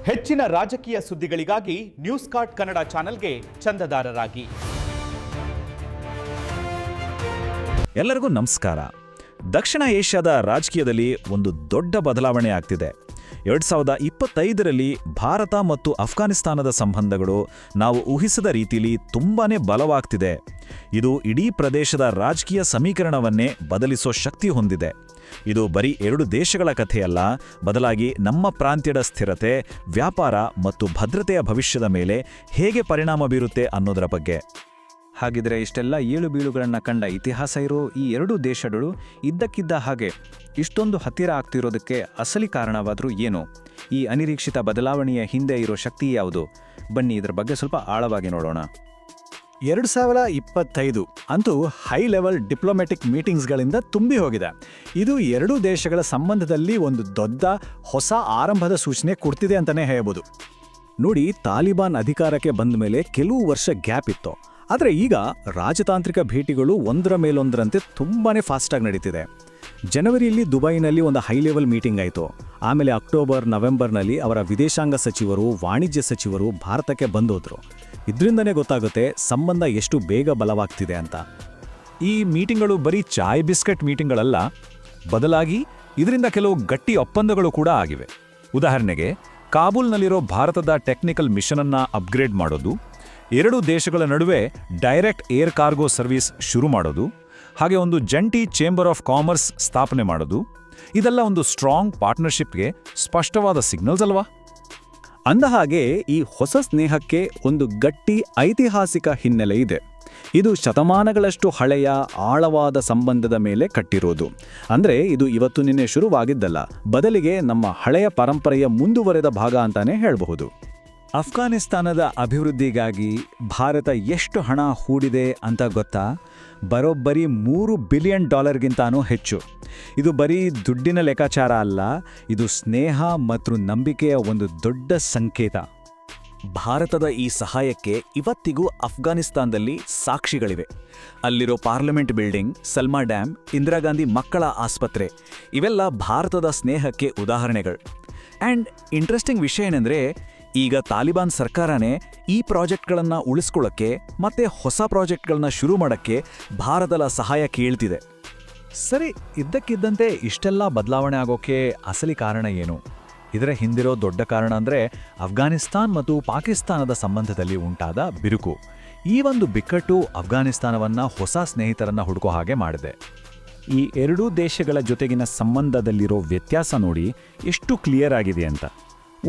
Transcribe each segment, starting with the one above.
ಹೆಚ್ಚಿನ ರಾಜಕೀಯ ಸುದ್ದಿಗಳಿಗಾಗಿ ನ್ಯೂಸ್ ಕಾರ್ಡ್ ಕನ್ನಡ ಚಾನೆಲ್ಗೆ ಚಂದದಾರರಾಗಿ. ಎಲ್ಲರಿಗೂ ನಮಸ್ಕಾರ. ದಕ್ಷಿಣ ಏಷ್ಯಾದ ರಾಜಕೀಯದಲ್ಲಿ ಒಂದು ದೊಡ್ಡ ಬದಲಾವಣೆ ಆಗ್ತಿದೆ. 2025ರಲ್ಲಿ ಭಾರತ ಮತ್ತು ಅಫ್ಘಾನಿಸ್ತಾನದ ಸಂಬಂಧಗಳು ನಾವು ಊಹಿಸಿದ ರೀತಿಯಲ್ಲಿ ತುಂಬಾನೇ ಬಲವಾಗ್ತಿದೆ. ಇದು ಇಡೀ ಪ್ರದೇಶದ ರಾಜಕೀಯ ಸಮೀಕರಣವನ್ನೇ ಬದಲಿಸೋ ಶಕ್ತಿ ಹೊಂದಿದೆ. ಇದು ಬರೀ ಎರಡು ದೇಶಗಳ ಕಥೆಯಲ್ಲ, ಬದಲಾಗಿ ನಮ್ಮ ಪ್ರಾಂತ್ಯದ ಸ್ಥಿರತೆ, ವ್ಯಾಪಾರ ಮತ್ತು ಭದ್ರತೆಯ ಭವಿಷ್ಯದ ಮೇಲೆ ಹೇಗೆ ಪರಿಣಾಮ ಬೀರುತ್ತೆ ಅನ್ನೋದರ ಬಗ್ಗೆ. ಹಾಗಿದ್ರೆ ಇಷ್ಟೆಲ್ಲ ಏಳು ಬೀಳುಗಳನ್ನು ಕಂಡ ಇತಿಹಾಸ ಇರೋ ಈ ಎರಡೂ ದೇಶಗಳು ಇದ್ದಕ್ಕಿದ್ದ ಹಾಗೆ ಇಷ್ಟೊಂದು ಹತ್ತಿರ ಆಗ್ತಿರೋದಕ್ಕೆ ಅಸಲಿ ಕಾರಣವಾದರೂ ಏನು? ಈ ಅನಿರೀಕ್ಷಿತ ಬದಲಾವಣೆಯ ಹಿಂದೆ ಇರೋ ಶಕ್ತಿ ಯಾವುದು? ಬನ್ನಿ ಇದರ ಬಗ್ಗೆ ಸ್ವಲ್ಪ ಆಳವಾಗಿ ನೋಡೋಣ. 2025 ಅಂತೂ ಹೈ ಲೆವೆಲ್ ಡಿಪ್ಲೊಮ್ಯಾಟಿಕ್ ಮೀಟಿಂಗ್ಸ್ಗಳಿಂದ ತುಂಬಿ ಹೋಗಿದೆ. ಇದು ಎರಡೂ ದೇಶಗಳ ಸಂಬಂಧದಲ್ಲಿ ಒಂದು ದೊಡ್ಡ ಹೊಸ ಆರಂಭದ ಸೂಚನೆ ಕೊಡ್ತಿದೆ ಅಂತಲೇ ಹೇಳ್ಬೋದು. ನೋಡಿ, ತಾಲಿಬಾನ್ ಅಧಿಕಾರಕ್ಕೆ ಬಂದ ಮೇಲೆ ಕೆಲವು ವರ್ಷ ಗ್ಯಾಪ್ ಇತ್ತು. ಆದರೆ ಈಗ ರಾಜತಾಂತ್ರಿಕ ಭೇಟಿಗಳು ಒಂದರ ಮೇಲೊಂದರಂತೆ ತುಂಬಾನೇ ಫಾಸ್ಟಾಗಿ ನಡೀತಿದೆ. ಜನವರಿಯಲ್ಲಿ ದುಬೈನಲ್ಲಿ ಒಂದು ಹೈ ಲೆವೆಲ್ ಮೀಟಿಂಗ್ ಆಯಿತು. ಆಮೇಲೆ ಅಕ್ಟೋಬರ್, ನವೆಂಬರ್ನಲ್ಲಿ ಅವರ ವಿದೇಶಾಂಗ ಸಚಿವರು, ವಾಣಿಜ್ಯ ಸಚಿವರು ಭಾರತಕ್ಕೆ ಬಂದೋದ್ರು. ಇದರಿಂದನೇ ಗೊತ್ತಾಗುತ್ತೆ ಸಂಬಂಧ ಎಷ್ಟು ಬೇಗ ಬಲವಾಗ್ತಿದೆ ಅಂತ. ಈ ಮೀಟಿಂಗ್ಗಳು ಬರೀ ಚಾಯ್ ಬಿಸ್ಕೆಟ್ ಮೀಟಿಂಗ್ಗಳಲ್ಲ, ಬದಲಾಗಿ ಇದರಿಂದ ಕೆಲವು ಗಟ್ಟಿ ಒಪ್ಪಂದಗಳು ಕೂಡ ಆಗಿವೆ. ಉದಾಹರಣೆಗೆ, ಕಾಬೂಲ್ನಲ್ಲಿರೋ ಭಾರತದ ಟೆಕ್ನಿಕಲ್ ಮಿಷನ್ ಅನ್ನ ಅಪ್ಗ್ರೇಡ್ ಮಾಡೋದು, ಎರಡೂ ದೇಶಗಳ ನಡುವೆ ಡೈರೆಕ್ಟ್ ಏರ್ ಕಾರ್ಗೋ ಸರ್ವಿಸ್ ಶುರು ಮಾಡೋದು, ಹಾಗೆ ಒಂದು ಜಂಟಿ ಚೇಂಬರ್ ಆಫ್ ಕಾಮರ್ಸ್ ಸ್ಥಾಪನೆ ಮಾಡೋದು, ಇದೆಲ್ಲ ಒಂದು ಸ್ಟ್ರಾಂಗ್ ಪಾರ್ಟ್ನರ್ಶಿಪ್ಗೆ ಸ್ಪಷ್ಟವಾದ ಸಿಗ್ನಲ್ಸ್ ಅಲ್ವಾ? ಅಂದಹಾಗೆ ಈ ಹೊಸ ಸ್ನೇಹಕ್ಕೆ ಒಂದು ಗಟ್ಟಿ ಐತಿಹಾಸಿಕ ಹಿನ್ನೆಲೆ ಇದೆ. ಇದು ಶತಮಾನಗಳಷ್ಟು ಹಳೆಯ ಆಳವಾದ ಸಂಬಂಧದ ಮೇಲೆ ಕಟ್ಟಿರೋದು. ಅಂದರೆ ಇದು ಇವತ್ತು ನಿನ್ನೆ ಶುರುವಾಗಿದ್ದಲ್ಲ, ಬದಲಿಗೆ ನಮ್ಮ ಹಳೆಯ ಪರಂಪರೆಯ ಮುಂದುವರೆದ ಭಾಗ ಅಂತಾನೆ ಹೇಳಬಹುದು. ಅಫ್ಘಾನಿಸ್ತಾನದ ಅಭಿವೃದ್ಧಿಗಾಗಿ ಭಾರತ ಎಷ್ಟು ಹಣ ಹೂಡಿದೆ ಅಂತ ಗೊತ್ತಾ? ಬರೋಬ್ಬರಿ $3 ಬಿಲಿಯನ್ ಹೆಚ್ಚು. ಇದು ಬರೀ ದುಡ್ಡಿನ ಲೆಕ್ಕಾಚಾರ ಅಲ್ಲ, ಇದು ಸ್ನೇಹ ಮತ್ತು ನಂಬಿಕೆಯ ಒಂದು ದೊಡ್ಡ ಸಂಕೇತ. ಭಾರತದ ಈ ಸಹಾಯಕ್ಕೆ ಇವತ್ತಿಗೂ ಅಫ್ಘಾನಿಸ್ತಾನದಲ್ಲಿ ಸಾಕ್ಷಿಗಳಿವೆ. ಅಲ್ಲಿರೋ parliament building, Salma dam, Indira Gandhi ಮಕ್ಕಳ ಆಸ್ಪತ್ರೆ ಇವೆಲ್ಲ ಭಾರತದ ಸ್ನೇಹಕ್ಕೆ ಉದಾಹರಣೆಗಳು. ಆ್ಯಂಡ್ ಇಂಟ್ರೆಸ್ಟಿಂಗ್ ವಿಷಯ ಏನಂದರೆ, ಈಗ ತಾಲಿಬಾನ್ ಸರ್ಕಾರನೇ ಈ ಪ್ರಾಜೆಕ್ಟ್ಗಳನ್ನು ಉಳಿಸ್ಕೊಳ್ಳೋಕ್ಕೆ ಮತ್ತೆ ಹೊಸ ಪ್ರಾಜೆಕ್ಟ್ಗಳನ್ನ ಶುರು ಮಾಡೋಕ್ಕೆ ಭಾರತದ ಸಹಾಯ ಕೇಳ್ತಿದೆ. ಸರಿ, ಇದ್ದಕ್ಕಿದ್ದಂತೆ ಇಷ್ಟೆಲ್ಲ ಬದಲಾವಣೆ ಆಗೋಕ್ಕೆ ಅಸಲಿ ಕಾರಣ ಏನು? ಇದರ ಹಿಂದಿರೋ ದೊಡ್ಡ ಕಾರಣ ಅಂದರೆ ಅಫ್ಘಾನಿಸ್ತಾನ್ ಮತ್ತು ಪಾಕಿಸ್ತಾನದ ಸಂಬಂಧದಲ್ಲಿ ಉಂಟಾದ ಬಿರುಕು. ಈ ಒಂದು ಬಿಕ್ಕಟ್ಟು ಅಫ್ಘಾನಿಸ್ತಾನವನ್ನು ಹೊಸ ಸ್ನೇಹಿತರನ್ನ ಹುಡುಕೋ ಹಾಗೆ ಮಾಡಿದೆ. ಈ ಎರಡೂ ದೇಶಗಳ ಜೊತೆಗಿನ ಸಂಬಂಧದಲ್ಲಿರೋ ವ್ಯತ್ಯಾಸ ನೋಡಿ ಎಷ್ಟು ಕ್ಲಿಯರ್ ಆಗಿದೆ ಅಂತ.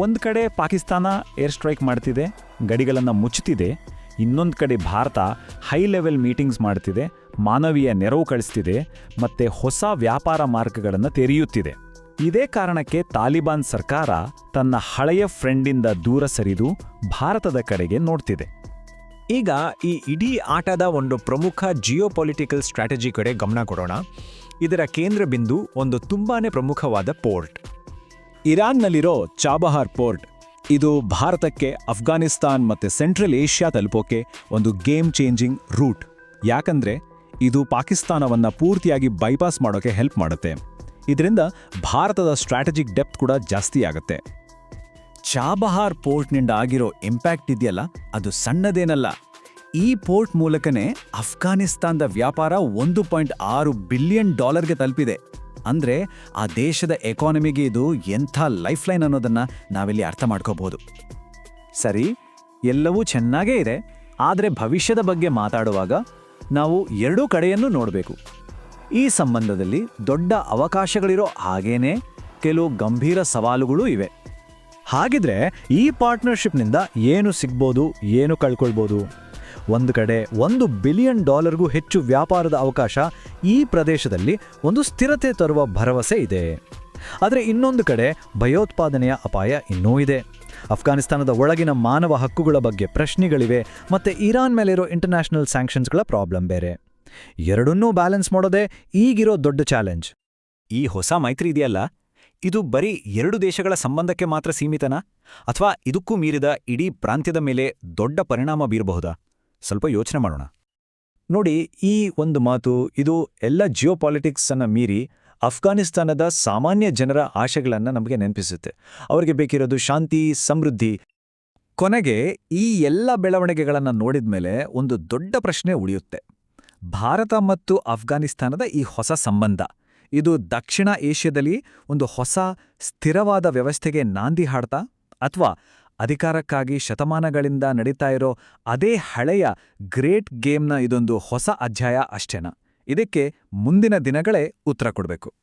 ಒಂದು ಕಡೆ ಪಾಕಿಸ್ತಾನ ಏರ್ ಸ್ಟ್ರೈಕ್ ಮಾಡ್ತಿದೆ, ಗಡಿಗಳನ್ನು ಮುಚ್ಚುತ್ತಿದೆ. ಇನ್ನೊಂದು ಕಡೆ ಭಾರತ ಹೈ ಲೆವೆಲ್ ಮೀಟಿಂಗ್ಸ್ ಮಾಡ್ತಿದೆ, ಮಾನವೀಯ ನೆರವು ಕಳಿಸ್ತಿದೆ, ಮತ್ತೆ ಹೊಸ ವ್ಯಾಪಾರ ಮಾರ್ಗಗಳನ್ನು ತೆರೆಯುತ್ತಿದೆ. ಇದೇ ಕಾರಣಕ್ಕೆ ತಾಲಿಬಾನ್ ಸರ್ಕಾರ ತನ್ನ ಹಳೆಯ ಫ್ರೆಂಡಿಂದ ದೂರ ಸರಿದು ಭಾರತದ ಕಡೆಗೆ ನೋಡ್ತಿದೆ. ಈಗ ಈ ಇಡೀ ಆಟದ ಒಂದು ಪ್ರಮುಖ ಜಿಯೋಪೊಲಿಟಿಕಲ್ ಸ್ಟ್ರಾಟಜಿ ಕಡೆ ಗಮನ ಕೊಡೋಣ. ಇದರ ಕೇಂದ್ರ ಬಿಂದು ಒಂದು ತುಂಬಾನೇ ಪ್ರಮುಖವಾದ ಪೋರ್ಟ್, ಇರಾನ್ನಲ್ಲಿರೋ ಚಾಬಹಾರ್ ಪೋರ್ಟ್. ಇದು ಭಾರತಕ್ಕೆ ಅಫ್ಘಾನಿಸ್ತಾನ್ ಮತ್ತು ಸೆಂಟ್ರಲ್ ಏಷ್ಯಾ ತಲುಪೋಕೆ ಒಂದು ಗೇಮ್ ಚೇಂಜಿಂಗ್ ರೂಟ್. ಯಾಕಂದ್ರೆ ಇದು ಪಾಕಿಸ್ತಾನವನ್ನು ಪೂರ್ತಿಯಾಗಿ ಬೈಪಾಸ್ ಮಾಡೋಕೆ ಹೆಲ್ಪ್ ಮಾಡುತ್ತೆ. ಇದರಿಂದ ಭಾರತದ ಸ್ಟ್ರಾಟಜಿಕ್ ಡೆಪ್ತ್ ಕೂಡ ಜಾಸ್ತಿ ಆಗುತ್ತೆ. ಚಾಬಹಾರ್ ಪೋರ್ಟ್ನಿಂದ ಆಗಿರೋ ಇಂಪ್ಯಾಕ್ಟ್ ಇದೆಯಲ್ಲ, ಅದು ಸಣ್ಣದೇನಲ್ಲ. ಈ ಪೋರ್ಟ್ ಮೂಲಕನೇ ಅಫ್ಘಾನಿಸ್ತಾನದ ವ್ಯಾಪಾರ $1.6 ಬಿಲಿಯನ್ ತಲುಪಿದೆ. ಅಂದರೆ ಆ ದೇಶದ ಎಕಾನಮಿಗೆ ಇದು ಎಂಥ ಲೈಫ್ಲೈನ್ ಅನ್ನೋದನ್ನು ನಾವಿಲ್ಲಿ ಅರ್ಥ ಮಾಡ್ಕೋಬಹುದು. ಸರಿ, ಎಲ್ಲವೂ ಚೆನ್ನಾಗೇ ಇದೆ. ಆದರೆ ಭವಿಷ್ಯದ ಬಗ್ಗೆ ಮಾತಾಡುವಾಗ ನಾವು ಎರಡೂ ಕಡೆಯನ್ನು ನೋಡಬೇಕು. ಈ ಸಂಬಂಧದಲ್ಲಿ ದೊಡ್ಡ ಅವಕಾಶಗಳಿರೋ ಹಾಗೇನೇ ಕೆಲವು ಗಂಭೀರ ಸವಾಲುಗಳೂ ಇವೆ. ಹಾಗಿದ್ರೆ ಈ ಪಾರ್ಟ್ನರ್ಶಿಪ್ನಿಂದ ಏನು ಸಿಗ್ಬೋದು, ಏನು ಕಳ್ಕೊಳ್ಬೋದು? ಒಂದು ಕಡೆ $1 ಬಿಲಿಯನ್ ಹೆಚ್ಚು ವ್ಯಾಪಾರದ ಅವಕಾಶ, ಈ ಪ್ರದೇಶದಲ್ಲಿ ಒಂದು ಸ್ಥಿರತೆ ತರುವ ಭರವಸೆ ಇದೆ. ಆದರೆ ಇನ್ನೊಂದು ಕಡೆ ಭಯೋತ್ಪಾದನೆಯ ಅಪಾಯ ಇನ್ನೂ ಇದೆ. ಅಫ್ಘಾನಿಸ್ತಾನದ ಒಳಗಿನ ಮಾನವ ಹಕ್ಕುಗಳ ಬಗ್ಗೆ ಪ್ರಶ್ನೆಗಳಿವೆ, ಮತ್ತೆ ಇರಾನ್ ಮೇಲಿರೋ ಇಂಟರ್ನ್ಯಾಷನಲ್ ಸ್ಯಾಂಕ್ಷನ್ಸ್ಗಳ ಪ್ರಾಬ್ಲಮ್ ಬೇರೆ. ಎರಡನ್ನೂ ಬ್ಯಾಲೆನ್ಸ್ ಮಾಡೋದೇ ಈಗಿರೋ ದೊಡ್ಡ ಚಾಲೆಂಜ್. ಈ ಹೊಸ ಮೈತ್ರಿ ಇದೆಯಲ್ಲ, ಇದು ಬರೀ ಎರಡು ದೇಶಗಳ ಸಂಬಂಧಕ್ಕೆ ಮಾತ್ರ ಸೀಮಿತನಾ, ಅಥವಾ ಇದಕ್ಕೂ ಮೀರಿದ ಇಡೀ ಪ್ರಾಂತ್ಯದ ಮೇಲೆ ದೊಡ್ಡ ಪರಿಣಾಮ ಬೀರಬಹುದಾ? ಸ್ವಲ್ಪ ಯೋಚನೆ ಮಾಡೋಣ. ನೋಡಿ, ಈ ಒಂದು ಮಾತು ಇದು ಎಲ್ಲ ಜಿಯೋಪಾಲಿಟಿಕ್ಸ್ ಅನ್ನ ಮೀರಿ ಅಫ್ಘಾನಿಸ್ತಾನದ ಸಾಮಾನ್ಯ ಜನರ ಆಶೆಗಳನ್ನು ನಮಗೆ ನೆನಪಿಸುತ್ತೆ. ಅವರಿಗೆ ಬೇಕಿರೋದು ಶಾಂತಿ, ಸಮೃದ್ಧಿ. ಕೊನೆಗೆ ಈ ಎಲ್ಲ ಬೆಳವಣಿಗೆಗಳನ್ನು ನೋಡಿದ ಮೇಲೆ ಒಂದು ದೊಡ್ಡ ಪ್ರಶ್ನೆ ಉಳಿಯುತ್ತೆ. ಭಾರತ ಮತ್ತು ಅಫ್ಘಾನಿಸ್ತಾನದ ಈ ಹೊಸ ಸಂಬಂಧ, ಇದು ದಕ್ಷಿಣ ಏಷ್ಯಾದಲ್ಲಿ ಒಂದು ಹೊಸ ಸ್ಥಿರವಾದ ವ್ಯವಸ್ಥೆಗೆ ನಾಂದಿ ಹಾಡ್ತಾ, ಅಥವಾ ಅಧಿಕಾರಕ್ಕಾಗಿ ಶತಮಾನಗಳಿಂದ ನಡೀತಾ ಇರೋ ಅದೇ ಹಳೆಯ ಗ್ರೇಟ್ ಗೇಮ್ನ ಇದೊಂದು ಹೊಸ ಅಧ್ಯಾಯ ಅಷ್ಟೇನಾ? ಇದಕ್ಕೆ ಮುಂದಿನ ದಿನಗಳೇ ಉತ್ತರ ಕೊಡಬೇಕು.